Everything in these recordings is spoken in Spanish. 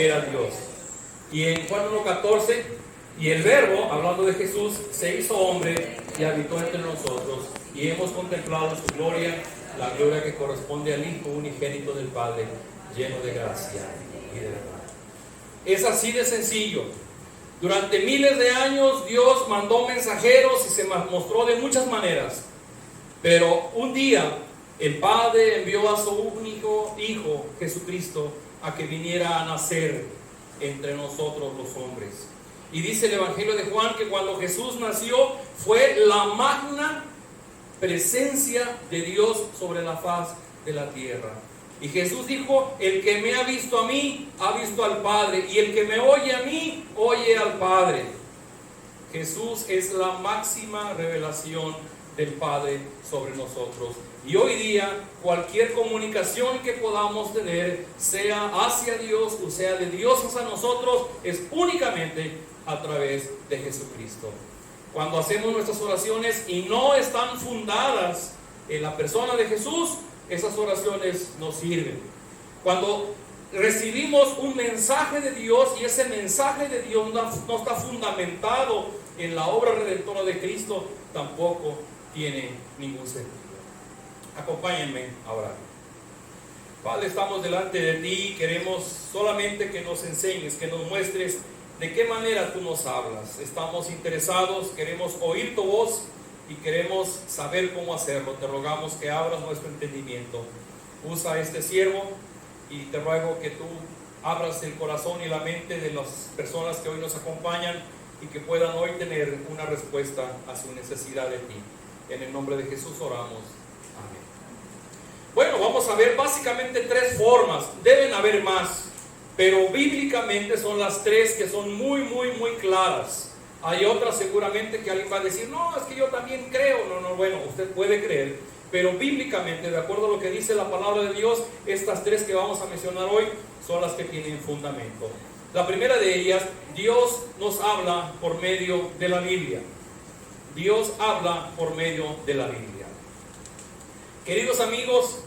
era Dios. Y en Juan 1:14, y el Verbo, hablando de Jesús, se hizo hombre y habitó entre nosotros, y hemos contemplado su gloria, la gloria que corresponde al Hijo unigénito del Padre, lleno de gracia y de verdad. Es así de sencillo. Durante miles de años Dios mandó mensajeros y se mostró de muchas maneras. Pero un día el Padre envió a su único Hijo, Jesucristo, a que viniera a nacer entre nosotros los hombres. Y dice el Evangelio de Juan que cuando Jesús nació fue la magna presencia de Dios sobre la faz de la tierra. Y Jesús dijo: el que me ha visto a mí, ha visto al Padre, y el que me oye a mí, oye al Padre. Jesús es la máxima revelación del Padre sobre nosotros. Y hoy día cualquier comunicación que podamos tener, sea hacia Dios o sea de Dios hacia nosotros, es únicamente a través de Jesucristo. Cuando hacemos nuestras oraciones y no están fundadas en la persona de Jesús, esas oraciones no sirven. Cuando recibimos un mensaje de Dios y ese mensaje de Dios no está fundamentado en la obra redentora de Cristo, tampoco tiene ningún sentido. Acompáñenme a orar. Padre, estamos delante de ti, queremos solamente que nos enseñes, que nos muestres de qué manera tú nos hablas. Estamos interesados, queremos oír tu voz y queremos saber cómo hacerlo. Te rogamos que abras nuestro entendimiento. Usa a este siervo y te ruego que tú abras el corazón y la mente de las personas que hoy nos acompañan y que puedan hoy tener una respuesta a su necesidad de ti. En el nombre de Jesús oramos. Amén. Bueno, vamos a ver básicamente tres formas. Deben haber más, pero bíblicamente son las tres que son muy claras. Hay otras seguramente que alguien va a decir: no, es que yo también creo. No, bueno, usted puede creer, pero bíblicamente, de acuerdo a lo que dice la palabra de Dios, estas tres que vamos a mencionar hoy son las que tienen fundamento. La primera de ellas, Dios nos habla por medio de la Biblia. Dios habla por medio de la Biblia. Queridos amigos,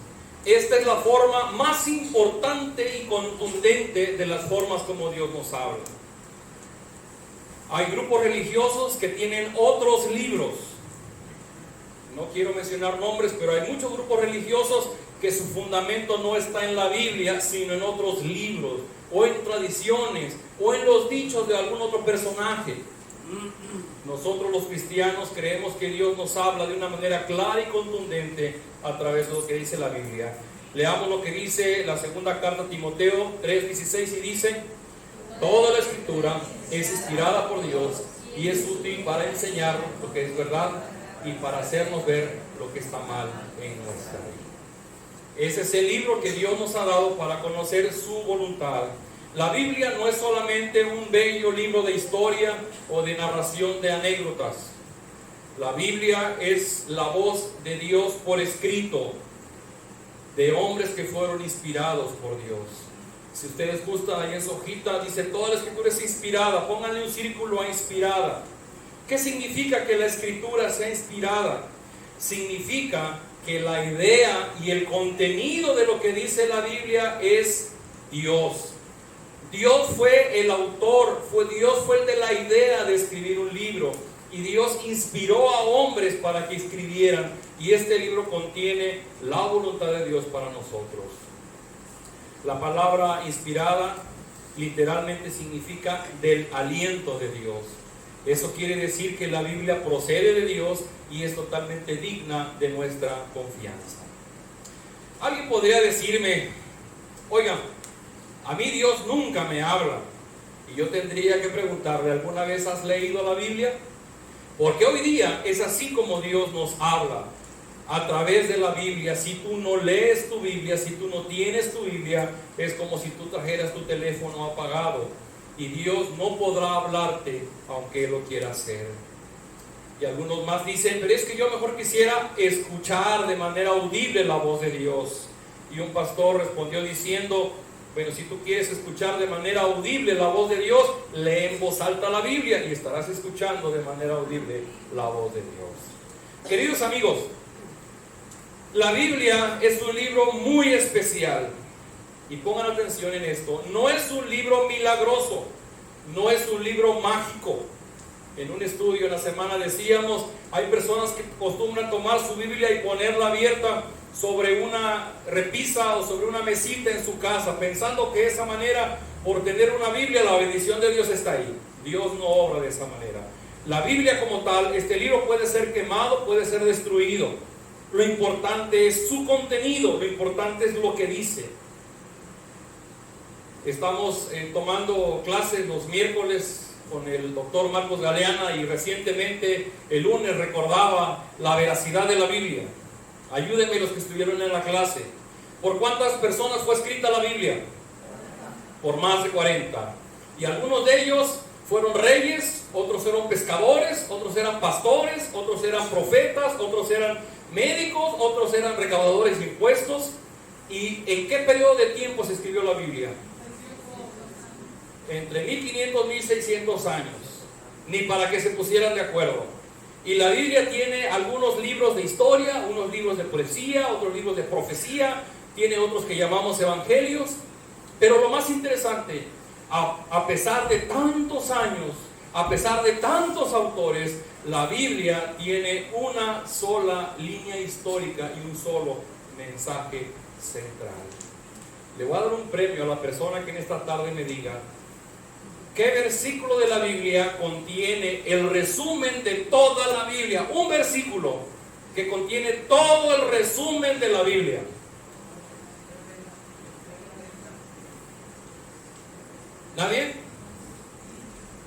esta es la forma más importante y contundente de las formas como Dios nos habla. Hay grupos religiosos que tienen otros libros. No quiero mencionar nombres, pero hay muchos grupos religiosos que su fundamento no está en la Biblia, sino en otros libros, o en tradiciones, o en los dichos de algún otro personaje. Nosotros los cristianos creemos que Dios nos habla de una manera clara y contundente a través de lo que dice la Biblia. Leamos lo que dice la segunda carta a Timoteo 3:16 y dice: toda la escritura es inspirada por Dios y es útil para enseñar lo que es verdad y para hacernos ver lo que está mal en nuestra vida. Ese es el libro que Dios nos ha dado para conocer su voluntad. La Biblia no es solamente un bello libro de historia o de narración de anécdotas. La Biblia es la voz de Dios por escrito, de hombres que fueron inspirados por Dios. Si ustedes gustan, ahí en su hojita dice: toda la escritura es inspirada. Pónganle un círculo a inspirada. ¿Qué significa que la escritura sea inspirada? Significa que la idea y el contenido de lo que dice la Biblia es Dios. Dios fue el autor, Dios fue el de la idea de escribir un libro, y Dios inspiró a hombres para que escribieran, y este libro contiene la voluntad de Dios para nosotros. La palabra inspirada literalmente significa del aliento de Dios. Eso quiere decir que la Biblia procede de Dios y es totalmente digna de nuestra confianza. Alguien podría decirme: oiga, a mí Dios nunca me habla. Y yo tendría que preguntarle: ¿alguna vez has leído la Biblia? Porque hoy día es así como Dios nos habla, a través de la Biblia. Si tú no lees tu Biblia, si tú no tienes tu Biblia, es como si tú trajeras tu teléfono apagado, y Dios no podrá hablarte aunque Él lo quiera hacer. Y algunos más dicen: pero es que yo mejor quisiera escuchar de manera audible la voz de Dios. Y un pastor respondió diciendo: bueno, si tú quieres escuchar de manera audible la voz de Dios, lee en voz alta la Biblia y estarás escuchando de manera audible la voz de Dios. Queridos amigos, la Biblia es un libro muy especial y pongan atención en esto, no es un libro milagroso, no es un libro mágico. En un estudio en la semana decíamos, hay personas que acostumbran tomar su Biblia y ponerla abierta sobre una repisa o sobre una mesita en su casa, pensando que de esa manera, por tener una Biblia, la bendición de Dios está ahí. Dios no obra de esa manera. La Biblia como tal, este libro puede ser quemado, puede ser destruido. Lo importante es su contenido, lo importante es lo que dice. Estamos tomando clases los miércoles con el doctor Marcos Galeana, y recientemente el lunes recordaba la veracidad de la Biblia. Ayúdenme los que estuvieron en la clase. ¿Por cuántas personas fue escrita la Biblia? Por más de 40. Y algunos de ellos fueron reyes, otros eran pescadores, otros eran pastores, otros eran profetas, otros eran médicos, otros eran recaudadores de impuestos. ¿Y en qué periodo de tiempo se escribió la Biblia? Entre 1500 y 1600 años, ni para que se pusieran de acuerdo. Y la Biblia tiene algunos libros de historia, unos libros de poesía, otros libros de profecía, tiene otros que llamamos evangelios. Pero lo más interesante, a pesar de tantos años, a pesar de tantos autores, la Biblia tiene una sola línea histórica y un solo mensaje central. Le voy a dar un premio a la persona que en esta tarde me diga ¿qué versículo de la Biblia contiene el resumen de toda la Biblia? Un versículo que contiene todo el resumen de la Biblia. ¿Nadie?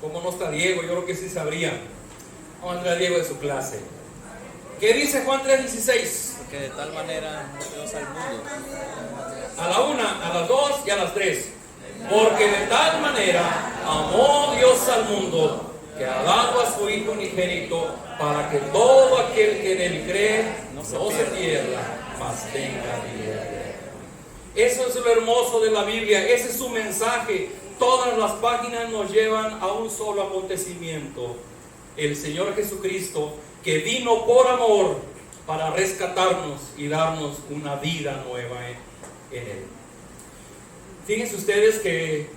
¿Cómo no está Diego? Yo creo que sí sabría. Vamos a traer a Diego de su clase. ¿Qué dice Juan 3:16? Que de tal manera amó Dios al mundo. A la 1, a las 2 y a las 3. Porque de tal manera amó Dios al mundo, que ha dado a su Hijo unigénito, para que todo aquel que en él cree no se pierda, mas tenga vida eterna. Eso es lo hermoso de la Biblia, ese es su mensaje. Todas las páginas nos llevan a un solo acontecimiento: el Señor Jesucristo, que vino por amor para rescatarnos y darnos una vida nueva en Él. Fíjense ustedes que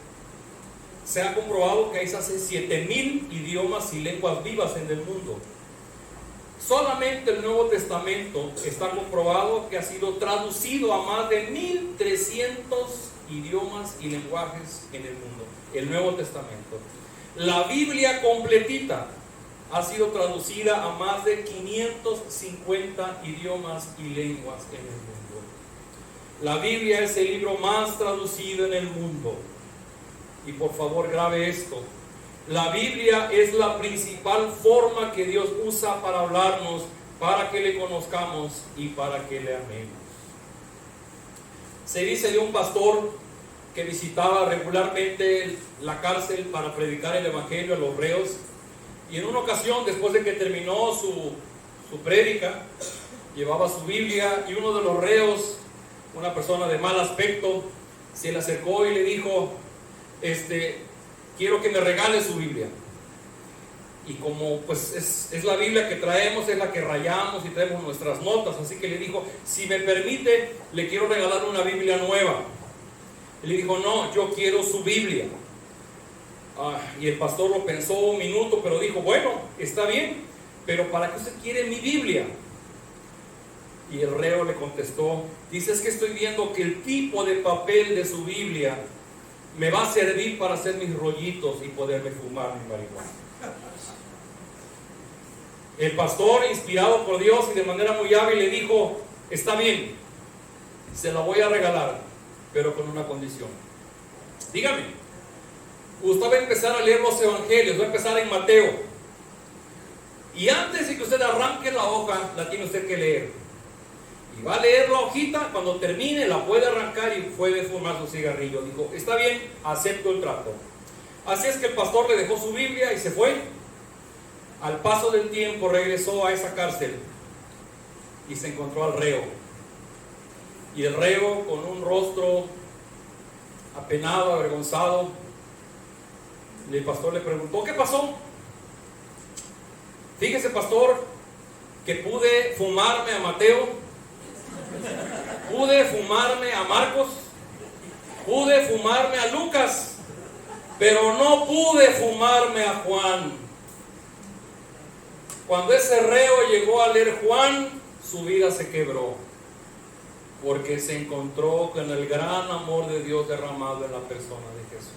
se ha comprobado que hay hace 7000 idiomas y lenguas vivas en el mundo. Solamente el Nuevo Testamento está comprobado que ha sido traducido a más de 1300 idiomas y lenguajes en el mundo. El Nuevo Testamento. La Biblia completita ha sido traducida a más de 550 idiomas y lenguas en el mundo. La Biblia es el libro más traducido en el mundo. Y por favor grabe esto: la Biblia es la principal forma que Dios usa para hablarnos, para que le conozcamos y para que le amemos. Se dice de un pastor que visitaba regularmente la cárcel para predicar el evangelio a los reos, y en una ocasión, después de que terminó su prédica, llevaba su Biblia, y uno de los reos, una persona de mal aspecto, se le acercó y le dijo: quiero que me regale su Biblia. Y como pues es la Biblia que traemos, es la que rayamos y traemos nuestras notas, así que le dijo: si me permite, le quiero regalar una Biblia nueva. Y le dijo: no, yo quiero su Biblia. Y el pastor lo pensó un minuto, pero dijo: bueno, está bien, pero ¿para qué usted quiere mi Biblia? Y el reo le contestó: dice, es que estoy viendo que el tipo de papel de su Biblia me va a servir para hacer mis rollitos y poderme fumar mi marihuana. El pastor, inspirado por Dios y de manera muy hábil, le dijo: está bien, se la voy a regalar, pero con una condición. Dígame, usted va a empezar a leer los evangelios, va a empezar en Mateo, y antes de que usted arranque la hoja, la tiene usted que leer. Y va a leer la hojita, cuando termine la puede arrancar y puede fumar su cigarrillo. Dijo: está bien, acepto el trato. Así es que el pastor le dejó su Biblia y se fue. Al paso del tiempo regresó a esa cárcel y se encontró al reo. Y el reo, con un rostro apenado, avergonzado, el pastor le preguntó: ¿qué pasó? Fíjese, pastor, que pude fumarme a Mateo, pude fumarme a Marcos, Pude fumarme a Lucas, pero no pude fumarme a Juan. Cuando ese reo llegó a leer Juan, su vida se quebró, porque se encontró con el gran amor de Dios derramado en la persona de Jesús.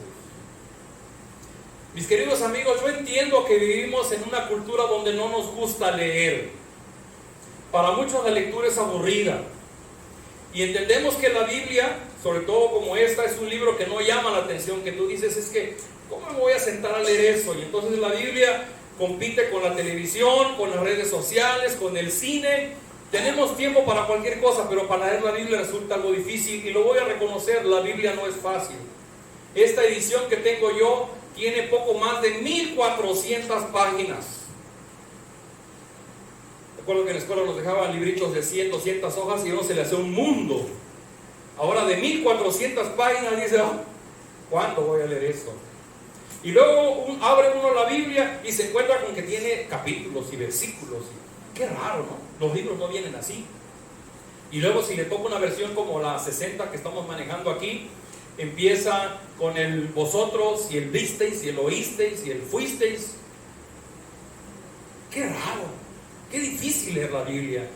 Mis queridos amigos, yo entiendo que vivimos en una cultura donde no nos gusta leer. Para muchos la lectura es aburrida. Y entendemos que la Biblia, sobre todo como esta, es un libro que no llama la atención, que tú dices, es que, ¿cómo me voy a sentar a leer eso? Y entonces la Biblia compite con la televisión, con las redes sociales, con el cine. Tenemos tiempo para cualquier cosa, pero para leer la Biblia resulta algo difícil. Y lo voy a reconocer, la Biblia no es fácil. Esta edición que tengo yo tiene poco más de 1400 páginas. Recuerdo que en la escuela nos dejaban libritos de 100, 200 hojas y a uno se le hacía un mundo. Ahora de 1400 páginas dice, ¿cuándo voy a leer eso? Y luego abre uno la Biblia y se encuentra con que tiene capítulos y versículos. Qué raro, ¿no? Los libros no vienen así. Y luego si le toca una versión como la 60 que estamos manejando aquí, empieza con el vosotros y el visteis y el oísteis y el fuisteis. Qué raro, qué difícil leer la Biblia.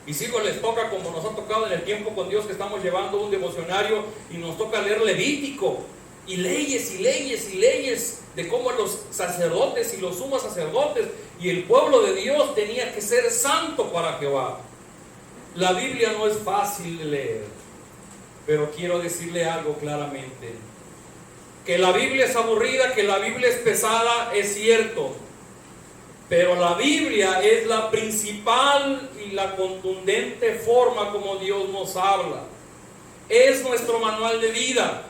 Y si les toca, como nos ha tocado en el tiempo con Dios, que estamos llevando un devocionario y nos toca leer Levítico y leyes y leyes y leyes de cómo los sacerdotes y los sumos sacerdotes y el pueblo de Dios tenía que ser santo para Jehová. La Biblia no es fácil de leer, pero quiero decirle algo claramente: que la Biblia es aburrida, que la Biblia es pesada, es cierto, pero la Biblia es la principal y la contundente forma como Dios nos habla. Es nuestro manual de vida,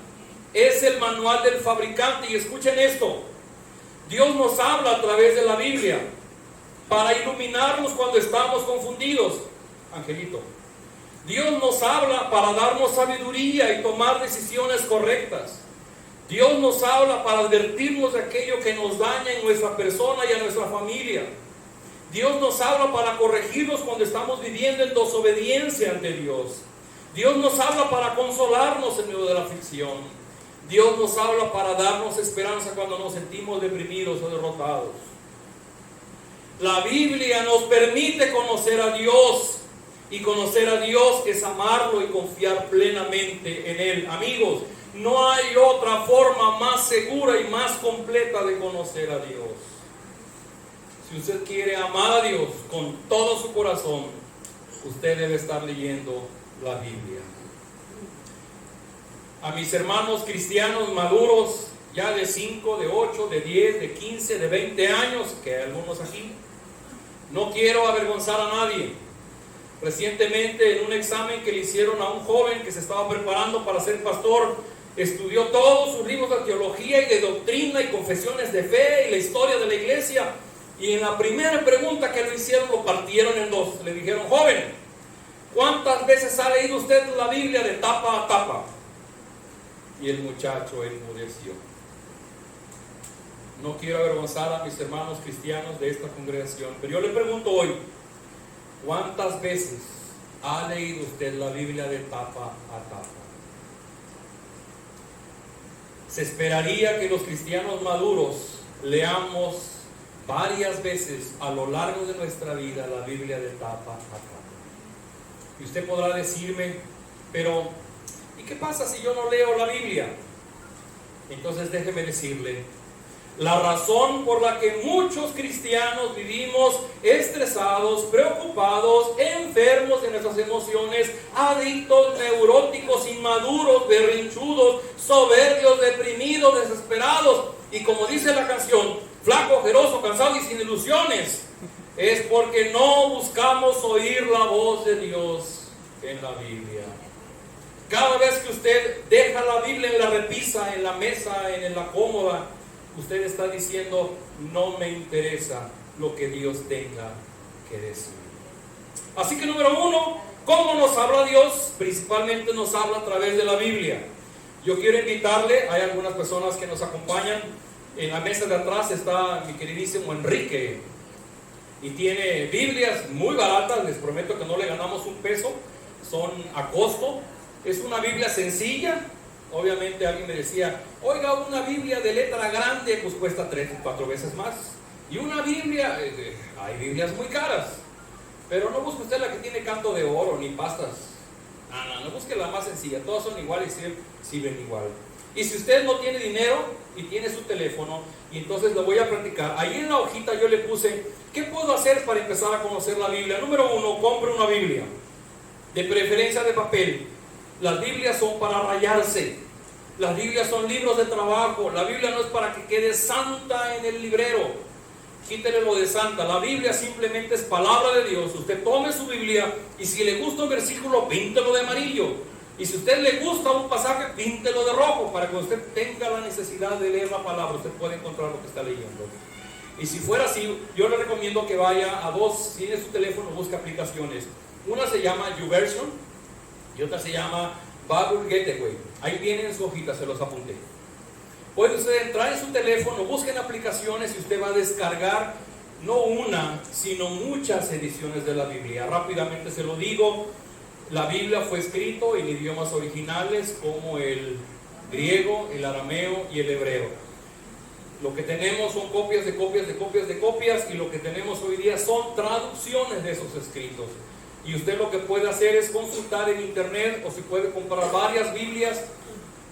es el manual del fabricante. Y escuchen esto: Dios nos habla a través de la Biblia para iluminarnos cuando estamos confundidos. Angelito, Dios nos habla para darnos sabiduría y tomar decisiones correctas. Dios nos habla para advertirnos de aquello que nos daña en nuestra persona y a nuestra familia. Dios nos habla para corregirnos cuando estamos viviendo en desobediencia ante Dios. Dios nos habla para consolarnos en medio de la aflicción. Dios nos habla para darnos esperanza cuando nos sentimos deprimidos o derrotados. La Biblia nos permite conocer a Dios, y conocer a Dios es amarlo y confiar plenamente en Él. Amigos, no hay otra forma más segura y más completa de conocer a Dios. Si usted quiere amar a Dios con todo su corazón, usted debe estar leyendo la Biblia. A mis hermanos cristianos maduros, ya de 5, de 8, de 10, de 15, de 20 años, que hay algunos aquí, no quiero avergonzar a nadie. Recientemente, en un examen que le hicieron a un joven que se estaba preparando para ser pastor, estudió todos sus libros de teología y de doctrina y confesiones de fe y la historia de la iglesia, y en la primera pregunta que le hicieron lo partieron en dos. Le dijeron: joven, ¿cuántas veces ha leído usted la Biblia de tapa a tapa? Y el muchacho enmudeció. No quiero avergonzar a mis hermanos cristianos de esta congregación, pero yo le pregunto hoy: ¿cuántas veces ha leído usted la Biblia de tapa a tapa? Se esperaría que los cristianos maduros leamos varias veces a lo largo de nuestra vida la Biblia de tapa a tapa. Y usted podrá decirme: pero ¿y qué pasa si yo no leo la Biblia? Entonces déjeme decirle: la razón por la que muchos cristianos vivimos estresados, preocupados, enfermos de nuestras emociones, adictos, neuróticos, inmaduros, berrinchudos, soberbios, deprimidos, desesperados, y como dice la canción, flaco, ojeroso, cansado y sin ilusiones, es porque no buscamos oír la voz de Dios en la Biblia. Cada vez que usted deja la Biblia en la repisa, en la mesa, en la cómoda, usted está diciendo: no me interesa lo que Dios tenga que decir. Así que número uno, ¿cómo nos habla Dios? Principalmente nos habla a través de la Biblia. Yo quiero invitarle, hay algunas personas que nos acompañan. En la mesa de atrás está mi queridísimo Enrique, y tiene Biblias muy baratas, les prometo que no le ganamos un peso, son a costo. Es una Biblia sencilla, Obviamente alguien me decía, oiga, una Biblia de letra grande pues cuesta 3 o 4 veces más. Y una Biblia, hay Biblias muy caras, pero no busque usted la que tiene canto de oro ni pastas. No busque la más sencilla, todas son iguales y sirven igual. Y si usted no tiene dinero y tiene su teléfono, y entonces lo voy a practicar. Ahí en la hojita yo le puse, ¿qué puedo hacer para empezar a conocer la Biblia? Número 1, compre una Biblia, de preferencia de papel. Las Biblias son para rayarse. Las Biblias son libros de trabajo. La Biblia no es para que quede santa en el librero. Quítele lo de santa. La Biblia simplemente es palabra de Dios. Usted tome su Biblia y si le gusta un versículo, píntelo de amarillo. Y si a usted le gusta un pasaje, píntelo de rojo, para que usted tenga la necesidad de leer la palabra, usted puede encontrar lo que está leyendo. Y si fuera así, yo le recomiendo que vaya a dos, si tiene su teléfono, busque aplicaciones. Una se llama YouVersion y otra se llama Bible Gateway. Ahí vienen su hojita, se los apunté. Puede usted entrar en su teléfono, busquen aplicaciones y usted va a descargar no una, sino muchas ediciones de la Biblia. Rápidamente se lo digo, la Biblia fue escrito en idiomas originales como el griego, el arameo y el hebreo. Lo que tenemos son copias de copias de copias de copias, y lo que tenemos hoy día son traducciones de esos escritos. Y usted lo que puede hacer es consultar en internet, o si puede comprar varias Biblias,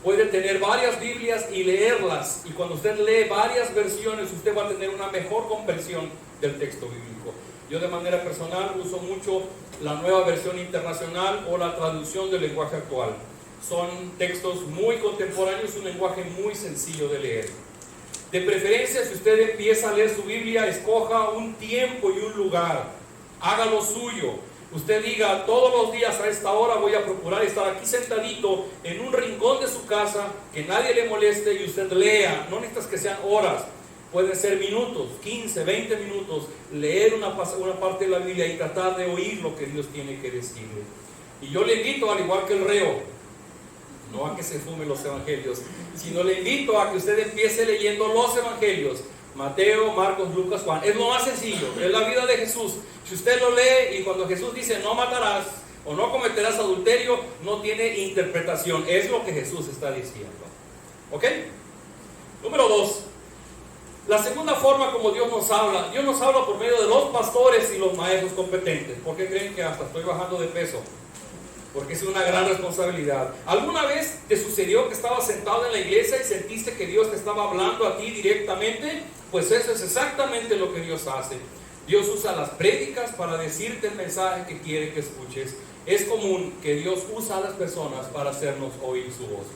puede tener varias Biblias y leerlas. Y cuando usted lee varias versiones, usted va a tener una mejor comprensión del texto bíblico. Yo de manera personal uso mucho la Nueva Versión Internacional o la traducción del lenguaje actual. Son textos muy contemporáneos, un lenguaje muy sencillo de leer. De preferencia, si usted empieza a leer su Biblia, escoja un tiempo y un lugar. Hágalo suyo. Usted diga, todos los días a esta hora voy a procurar estar aquí sentadito en un rincón de su casa, que nadie le moleste, y usted lea. No necesitas que sean horas, pueden ser minutos, 15, 20 minutos, leer una parte de la Biblia y tratar de oír lo que Dios tiene que decirle. Y yo le invito, al igual que el reo, no a que se fume los evangelios, sino le invito a que usted empiece leyendo los evangelios. Mateo, Marcos, Lucas, Juan. Es lo más sencillo, es la vida de Jesús. Si usted lo lee y cuando Jesús dice no matarás o no cometerás adulterio, no tiene interpretación, es lo que Jesús está diciendo. ¿Ok? Número 2. La segunda forma como Dios nos habla por medio de los pastores y los maestros competentes. ¿Por qué creen que hasta estoy bajando de peso? Porque es una gran responsabilidad. ¿Alguna vez te sucedió que estabas sentado en la iglesia y sentiste que Dios te estaba hablando a ti directamente? Pues eso es exactamente lo que Dios hace. Dios usa las prédicas para decirte el mensaje que quiere que escuches. Es común que Dios usa a las personas para hacernos oír su voz.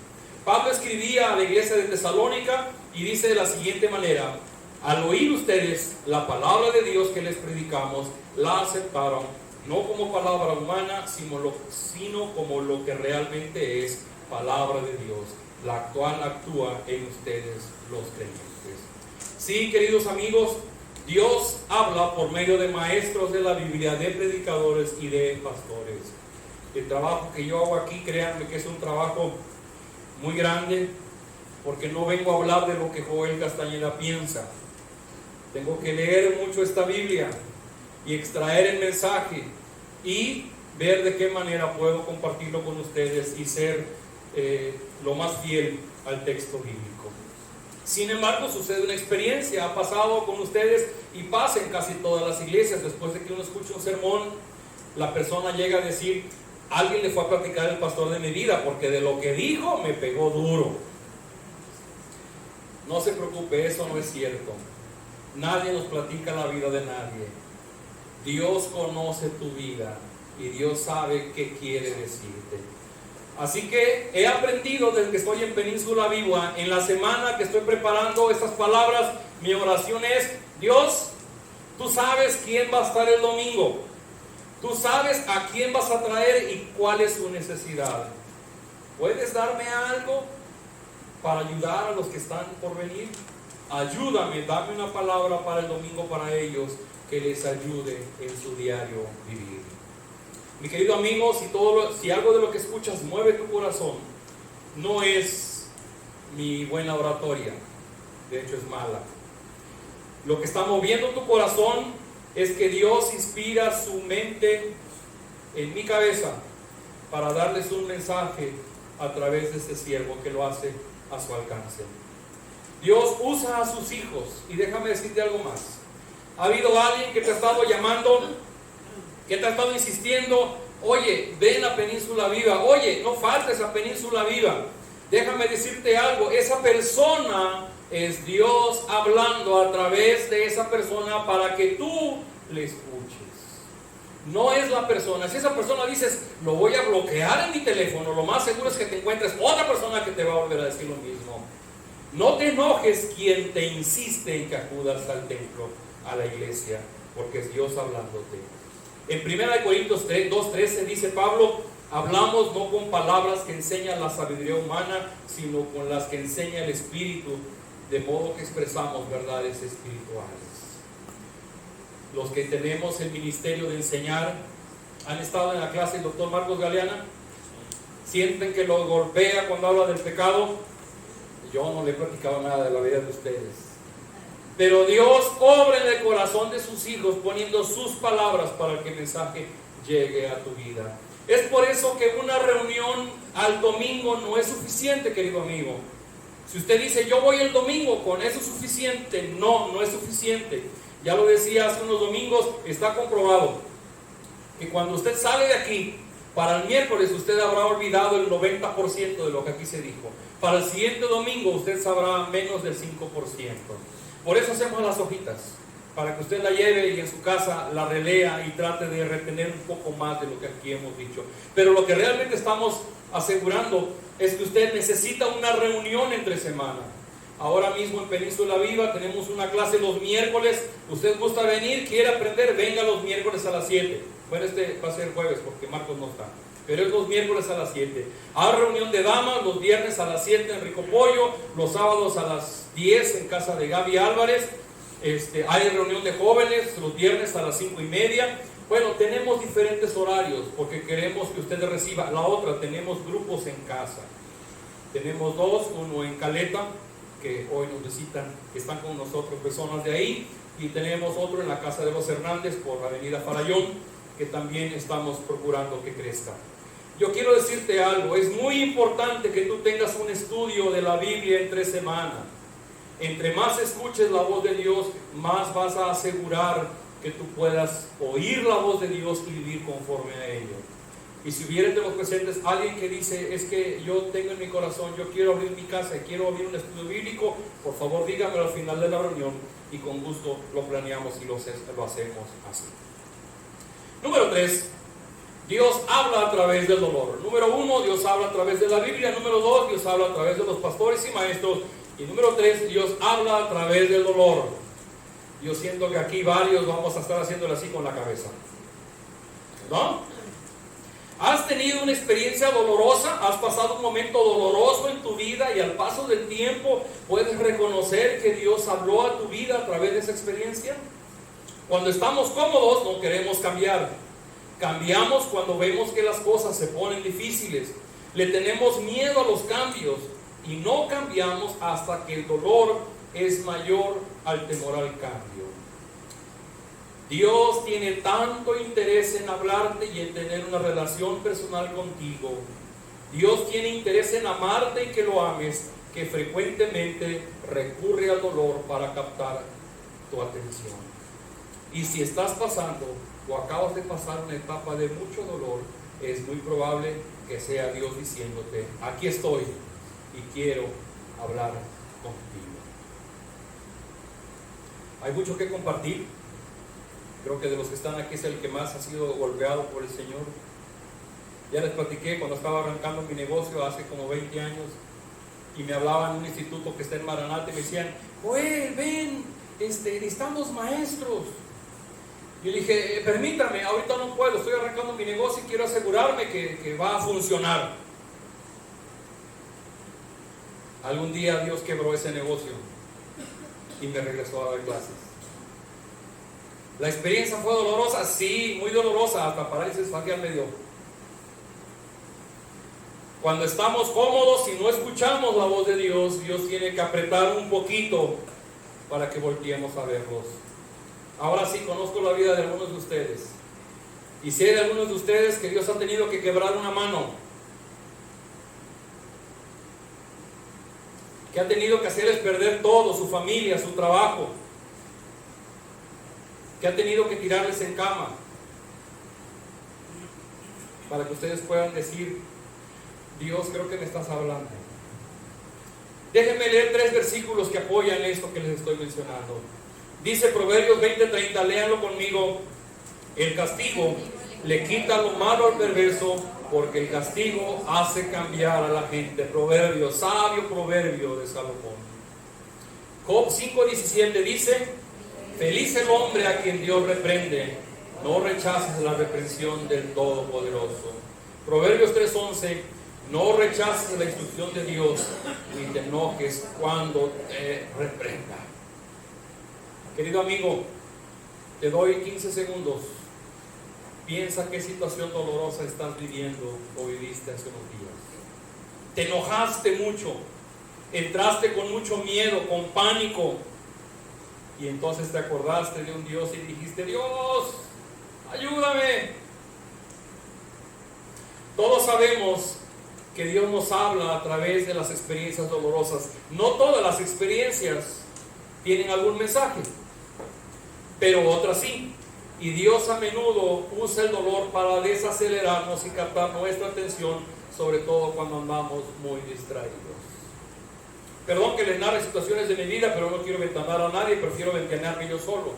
Pablo escribía a la iglesia de Tesalónica y dice de la siguiente manera: al oír ustedes la palabra de Dios que les predicamos, la aceptaron, no como palabra humana, sino como lo que realmente es palabra de Dios, la cual actúa en ustedes los creyentes. Sí, queridos amigos, Dios habla por medio de maestros de la Biblia, de predicadores y de pastores. El trabajo que yo hago aquí, créanme que es un trabajo muy grande, porque no vengo a hablar de lo que Joel Castañeda piensa. Tengo que leer mucho esta Biblia y extraer el mensaje y ver de qué manera puedo compartirlo con ustedes y ser lo más fiel al texto bíblico. Sin embargo, sucede una experiencia, ha pasado con ustedes y pasa en casi todas las iglesias. Después de que uno escucha un sermón, la persona llega a decir: alguien le fue a platicar el pastor de mi vida, porque de lo que dijo me pegó duro. No se preocupe, eso no es cierto. Nadie nos platica la vida de nadie. Dios conoce tu vida y Dios sabe qué quiere decirte. Así que he aprendido desde que estoy en Península Viva, en la semana que estoy preparando estas palabras, mi oración es: Dios, tú sabes quién va a estar el domingo. Tú sabes a quién vas a traer y cuál es su necesidad. ¿Puedes darme algo para ayudar a los que están por venir? Ayúdame, dame una palabra para el domingo para ellos, que les ayude en su diario vivir. Mi querido amigo, si algo de lo que escuchas mueve tu corazón, no es mi buena oratoria, de hecho es mala. Lo que está moviendo tu corazón es que Dios inspira su mente en mi cabeza para darles un mensaje a través de este siervo que lo hace a su alcance. Dios usa a sus hijos. Y déjame decirte algo más. Ha habido alguien que te ha estado llamando, que te ha estado insistiendo: oye, ven a Península Viva, oye, no faltes a Península Viva. Déjame decirte algo, esa persona es Dios hablando a través de esa persona para que tú le escuches. No es la persona. Si esa persona dices, lo voy a bloquear en mi teléfono, lo más seguro es que te encuentres otra persona que te va a volver a decir lo mismo. No te enojes quien te insiste en que acudas al templo, a la iglesia, porque es Dios hablándote. En 1 Corintios 2:13 dice Pablo: hablamos no con palabras que enseñan la sabiduría humana, sino con las que enseña el Espíritu, de modo que expresamos verdades espirituales. Los que tenemos el ministerio de enseñar, ¿han estado en la clase del doctor Marcos Galeana? ¿Sienten que los golpea cuando habla del pecado? Yo no le he platicado nada de la vida de ustedes. Pero Dios obra en el corazón de sus hijos poniendo sus palabras para que el mensaje llegue a tu vida. Es por eso que una reunión al domingo no es suficiente, querido amigo. Si usted dice, yo voy el domingo, con eso es suficiente. No es suficiente. Ya lo decía hace unos domingos, está comprobado que cuando usted sale de aquí, para el miércoles usted habrá olvidado el 90% de lo que aquí se dijo. Para el siguiente domingo usted sabrá menos del 5%. Por eso hacemos las hojitas, para que usted la lleve y en su casa la relea y trate de retener un poco más de lo que aquí hemos dicho. Pero lo que realmente estamos asegurando es que usted necesita una reunión entre semana. Ahora mismo en Península Viva tenemos una clase los miércoles. Usted gusta venir, quiere aprender, venga los miércoles a las 7. Bueno, este va a ser jueves porque Marcos no está, pero es los miércoles a las 7. Hay reunión de damas los viernes a las 7 en Rico Pollo, los sábados a las 10 en casa de Gaby Álvarez. Hay reunión de jóvenes los viernes a las 5:30. Bueno, tenemos diferentes horarios porque queremos que usted reciba. La otra, tenemos grupos en casa. Tenemos dos, uno en Caleta, que hoy nos visitan, que están con nosotros personas de ahí, y tenemos otro en la casa de los Hernández por la avenida Farallón, que también estamos procurando que crezca. Yo quiero decirte algo, es muy importante que tú tengas un estudio de la Biblia entre semana. Entre más escuches la voz de Dios, más vas a asegurar que tú puedas oír la voz de Dios y vivir conforme a ello. Y si hubiera entre los presentes alguien que dice, es que yo tengo en mi corazón, yo quiero abrir mi casa y quiero abrir un estudio bíblico, por favor dígamelo al final de la reunión y con gusto lo planeamos y lo hacemos así. Número 3, Dios habla a través del dolor. Número 1, Dios habla a través de la Biblia. Número 2, Dios habla a través de los pastores y maestros. Y número 3, Dios habla a través del dolor. Yo siento que aquí varios vamos a estar haciéndolo así con la cabeza, ¿no? ¿Has tenido una experiencia dolorosa? ¿Has pasado un momento doloroso en tu vida y al paso del tiempo puedes reconocer que Dios habló a tu vida a través de esa experiencia? Cuando estamos cómodos no queremos cambiar. Cambiamos cuando vemos que las cosas se ponen difíciles. Le tenemos miedo a los cambios y no cambiamos hasta que el dolor es mayor al temor al cambio. Dios tiene tanto interés en hablarte y en tener una relación personal contigo. Dios tiene interés en amarte y que lo ames, que frecuentemente recurre al dolor para captar tu atención. Y si estás pasando o acabas de pasar una etapa de mucho dolor, es muy probable que sea Dios diciéndote, aquí estoy y quiero hablar contigo. Hay mucho que compartir. Creo que de los que están aquí es el que más ha sido golpeado por el Señor. Ya les platiqué cuando estaba arrancando mi negocio hace como 20 años y me hablaban de un instituto que está en Maranata y me decían, Joel, ven, necesitamos maestros. Yo le dije, permítame, ahorita no puedo, estoy arrancando mi negocio y quiero asegurarme que va a funcionar. Algún día Dios quebró ese negocio y me regresó a dar clases. ¿La experiencia fue dolorosa? Sí, muy dolorosa, hasta parálisis facial me dio. Cuando estamos cómodos y no escuchamos la voz de Dios, Dios tiene que apretar un poquito para que volteemos a verlos. Ahora sí conozco la vida de algunos de ustedes. Y sé de algunos de ustedes que Dios ha tenido que quebrar una mano. que ha tenido que hacerles perder todo, su familia, su trabajo, que ha tenido que tirarles en cama, para que ustedes puedan decir: Dios, creo que me estás hablando. Déjenme leer 3 versículos que apoyan esto que les estoy mencionando. Dice Proverbios 20:30, léanlo conmigo: el castigo le quita lo malo al perverso, porque el castigo hace cambiar a la gente. Proverbio, sabio proverbio de Salomón. Job 5:17 dice: feliz el hombre a quien Dios reprende, no rechaces la reprensión del Todopoderoso. Proverbios 3:11, no rechaces la instrucción de Dios, ni te enojes cuando te reprenda. Querido amigo, te doy 15 segundos. Piensa qué situación dolorosa estás viviendo o viviste hace unos días. Te enojaste mucho, entraste con mucho miedo, con pánico, y entonces te acordaste de un Dios y dijiste: Dios, ayúdame. Todos sabemos que Dios nos habla a través de las experiencias dolorosas. No todas las experiencias tienen algún mensaje, pero otras sí. Y Dios a menudo usa el dolor para desacelerarnos y captar nuestra atención, sobre todo cuando andamos muy distraídos. Perdón que les narre situaciones de mi vida, pero no quiero ventanar a nadie, prefiero ventanarme yo solo.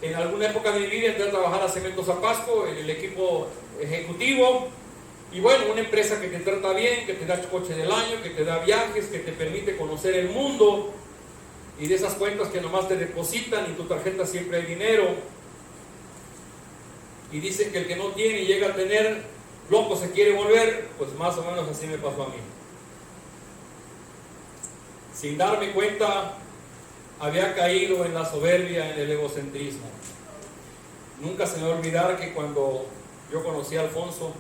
En alguna época de mi vida entré a trabajar a Cementos Zapasco, en el equipo ejecutivo, y bueno, una empresa que te trata bien, que te da coche del año, que te da viajes, que te permite conocer el mundo, y de esas cuentas que nomás te depositan y en tu tarjeta siempre hay dinero, y dicen que el que no tiene y llega a tener, loco se quiere volver. Pues más o menos así me pasó a mí. Sin darme cuenta, había caído en la soberbia, en el egocentrismo. Nunca se me va a olvidar que cuando yo conocí a Alfonso,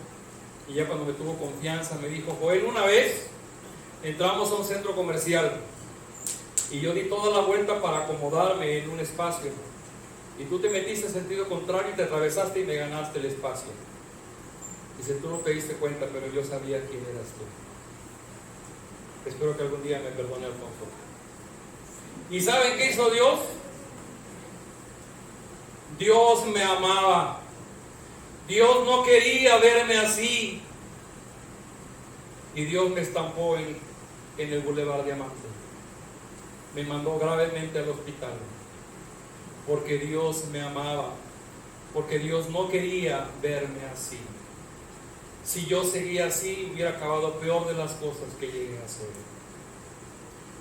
y ya cuando me tuvo confianza, me dijo: Joel, una vez entramos a un centro comercial y yo di toda la vuelta para acomodarme en un espacio, y tú te metiste en sentido contrario y te atravesaste y me ganaste el espacio. Dice: tú no te diste cuenta, pero yo sabía quién eras tú. Espero que algún día me perdone Alfonso. ¿Y saben qué hizo Dios? Dios me amaba. Dios no quería verme así, y Dios me estampó en el Boulevard Diamante. Me mandó gravemente al hospital, porque Dios me amaba, porque Dios no quería verme así. Si yo seguía así, hubiera acabado peor de las cosas que llegué a hacer.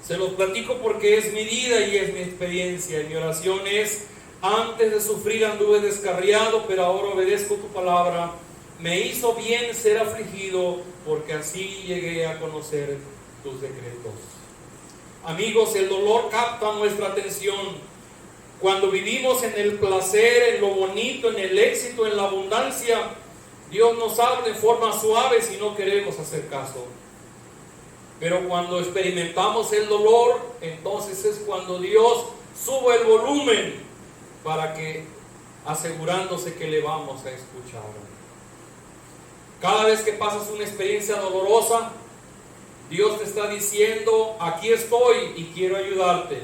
Se los platico porque es mi vida y es mi experiencia, y mi oración es: antes de sufrir anduve descarriado, pero ahora obedezco tu palabra. Me hizo bien ser afligido, porque así llegué a conocer tus decretos. Amigos, el dolor capta nuestra atención. Cuando vivimos en el placer, en lo bonito, en el éxito, en la abundancia, Dios nos habla en forma suave si no queremos hacer caso. Pero cuando experimentamos el dolor, entonces es cuando Dios sube el volumen, para que, asegurándose que le vamos a escuchar. Cada vez que pasas una experiencia dolorosa, Dios te está diciendo: aquí estoy y quiero ayudarte.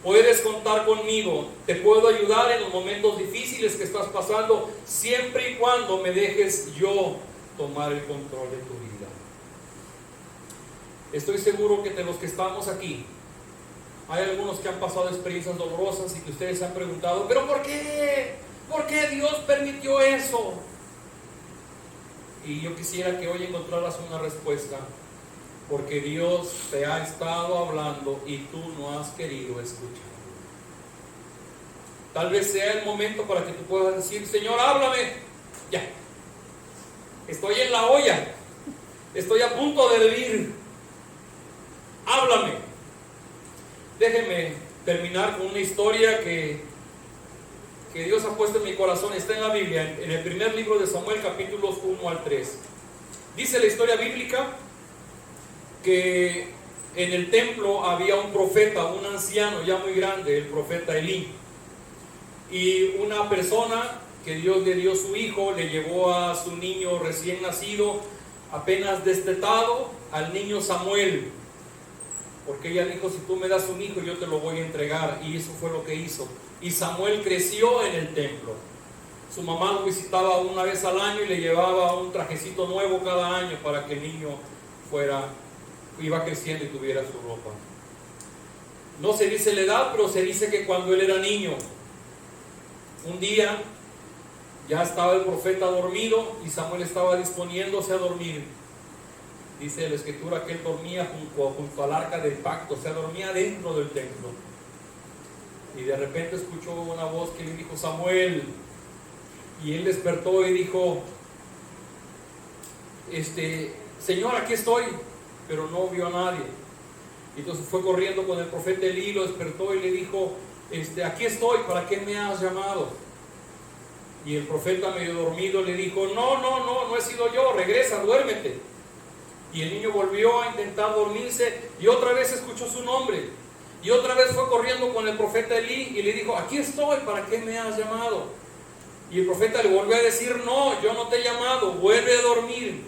Puedes contar conmigo, te puedo ayudar en los momentos difíciles que estás pasando, siempre y cuando me dejes yo tomar el control de tu vida. Estoy seguro que de los que estamos aquí, hay algunos que han pasado experiencias dolorosas y que ustedes se han preguntado: ¿pero por qué? ¿Por qué Dios permitió eso? Y yo quisiera que hoy encontraras una respuesta: porque Dios te ha estado hablando y tú no has querido escuchar. Tal vez sea el momento para que tú puedas decir: Señor, háblame. Ya, estoy en la olla, estoy a punto de hervir, háblame. Déjenme terminar con una historia que Dios ha puesto en mi corazón. Está en la Biblia, en el primer libro de Samuel, capítulos 1 al 3. Dice la historia bíblica que en el templo había un profeta, un anciano ya muy grande, el profeta Elí. Y una persona que Dios le dio su hijo, le llevó a su niño recién nacido, apenas destetado, al niño Samuel. porque ella dijo, si tú me das un hijo yo te lo voy a entregar, y eso fue lo que hizo. Y Samuel creció en el templo. Su mamá lo visitaba una vez al año y le llevaba un trajecito nuevo cada año para que el niño iba creciendo y tuviera su ropa. No se dice la edad, pero se dice que cuando él era niño, un día ya estaba el profeta dormido y Samuel estaba disponiéndose a dormir. Dice la escritura que él dormía junto al arca del pacto, o sea, dormía dentro del templo. Y de repente escuchó una voz que le dijo, Samuel. Y él despertó y dijo, Señor, aquí estoy, pero no vio a nadie. Y entonces fue corriendo con el profeta Elí, lo despertó y le dijo, aquí estoy, ¿para qué me has llamado? Y el profeta medio dormido le dijo, no he sido yo, regresa, duérmete. Y el niño volvió a intentar dormirse y otra vez escuchó su nombre. Y otra vez fue corriendo con el profeta Elí y le dijo, aquí estoy, ¿para qué me has llamado? Y el profeta le volvió a decir, no, yo no te he llamado, vuelve a dormir.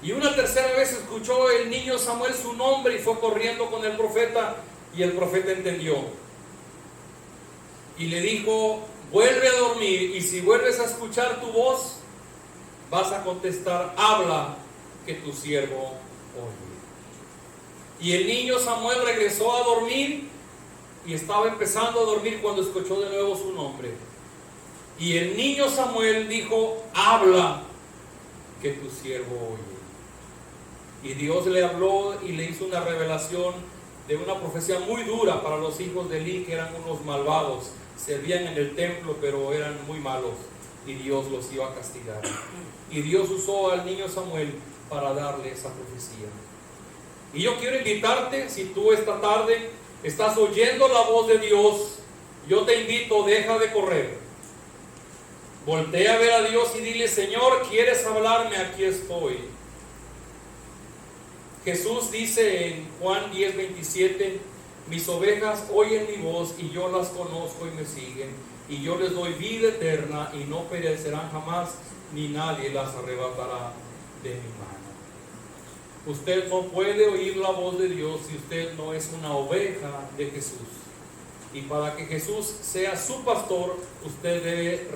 Y una tercera vez escuchó el niño Samuel su nombre y fue corriendo con el profeta, y el profeta entendió. Y le dijo, vuelve a dormir, y si vuelves a escuchar tu voz, vas a contestar, habla, que tu siervo oye. Y el niño Samuel regresó a dormir, y estaba empezando a dormir cuando escuchó de nuevo su nombre. Y el niño Samuel dijo, habla, que tu siervo oye. Y Dios le habló y le hizo una revelación de una profecía muy dura para los hijos de Elí, que eran unos malvados, servían en el templo pero eran muy malos, y Dios los iba a castigar. Y Dios usó al niño Samuel para darle esa profecía. Y yo quiero invitarte, si tú esta tarde estás oyendo la voz de Dios, yo te invito, deja de correr. Voltea a ver a Dios y dile, Señor, ¿quieres hablarme? Aquí estoy. Jesús dice en Juan 10:27, mis ovejas oyen mi voz y yo las conozco y me siguen, y yo les doy vida eterna y no perecerán jamás, ni nadie las arrebatará de mi mano. Usted no puede oír la voz de Dios si usted no es una oveja de Jesús. Y para que Jesús sea su pastor, usted debe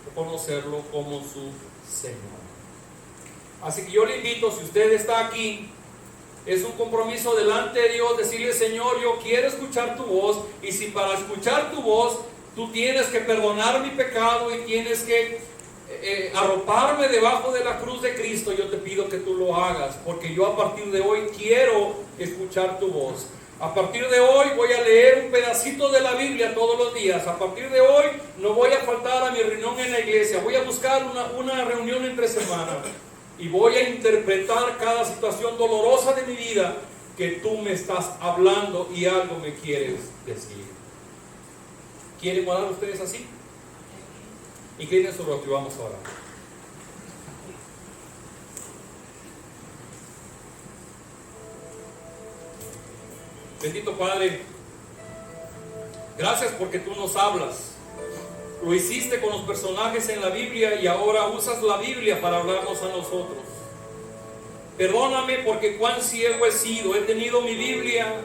reconocerlo como su Señor. Así que yo le invito, si usted está aquí, es un compromiso delante de Dios, decirle, Señor, yo quiero escuchar tu voz, y si para escuchar tu voz tú tienes que perdonar mi pecado y tienes que arroparme debajo de la cruz de Cristo, yo te pido que tú lo hagas, porque yo a partir de hoy quiero escuchar tu voz. A partir de hoy voy a leer un pedacito de la Biblia todos los días. A partir de hoy no voy a faltar a mi reunión en la iglesia. Voy a buscar una reunión entre semana. Y voy a interpretar cada situación dolorosa de mi vida que tú me estás hablando y algo me quieres decir. ¿Quieren orar ustedes así? Inclinen su rostro y vamos a orar. Bendito Padre, gracias porque tú nos hablas. Lo hiciste con los personajes en la Biblia y ahora usas la Biblia para hablarnos a nosotros. Perdóname porque cuán ciego he sido. He tenido mi Biblia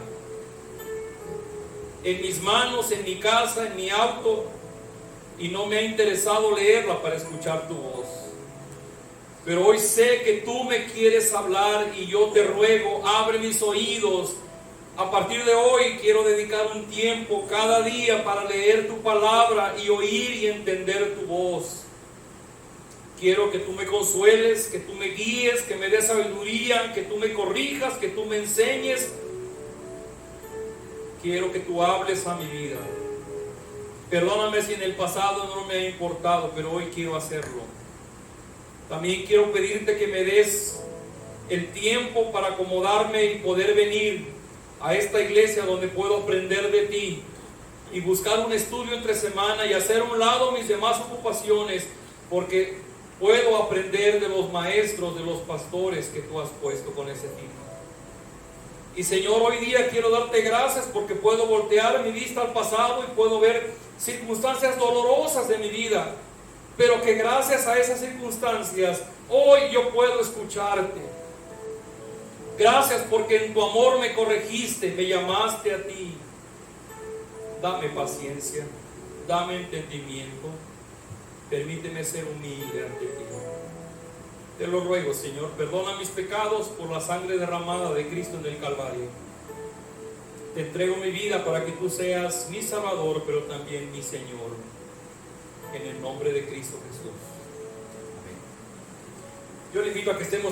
en mis manos, en mi casa, en mi auto, y no me ha interesado leerla para escuchar tu voz. Pero hoy sé que tú me quieres hablar y yo te ruego, abre mis oídos. A partir de hoy quiero dedicar un tiempo cada día para leer tu palabra y oír y entender tu voz. Quiero que tú me consueles, que tú me guíes, que me des sabiduría, que tú me corrijas, que tú me enseñes. Quiero que tú hables a mi vida. Perdóname si en el pasado no me ha importado, pero hoy quiero hacerlo. También quiero pedirte que me des el tiempo para acomodarme y poder venir a esta iglesia donde puedo aprender de ti y buscar un estudio entre semana y hacer a un lado mis demás ocupaciones, porque puedo aprender de los maestros, de los pastores que tú has puesto con ese fin. Y Señor, hoy día quiero darte gracias porque puedo voltear mi vista al pasado y puedo ver circunstancias dolorosas de mi vida, pero que gracias a esas circunstancias hoy yo puedo escucharte. Gracias porque en tu amor me corregiste, me llamaste a ti. Dame paciencia, dame entendimiento, permíteme ser humilde ante ti. Te lo ruego, Señor, perdona mis pecados por la sangre derramada de Cristo en el Calvario. Te entrego mi vida para que tú seas mi Salvador, pero también mi Señor. En el nombre de Cristo Jesús. Amén. Yo le invito a que estemos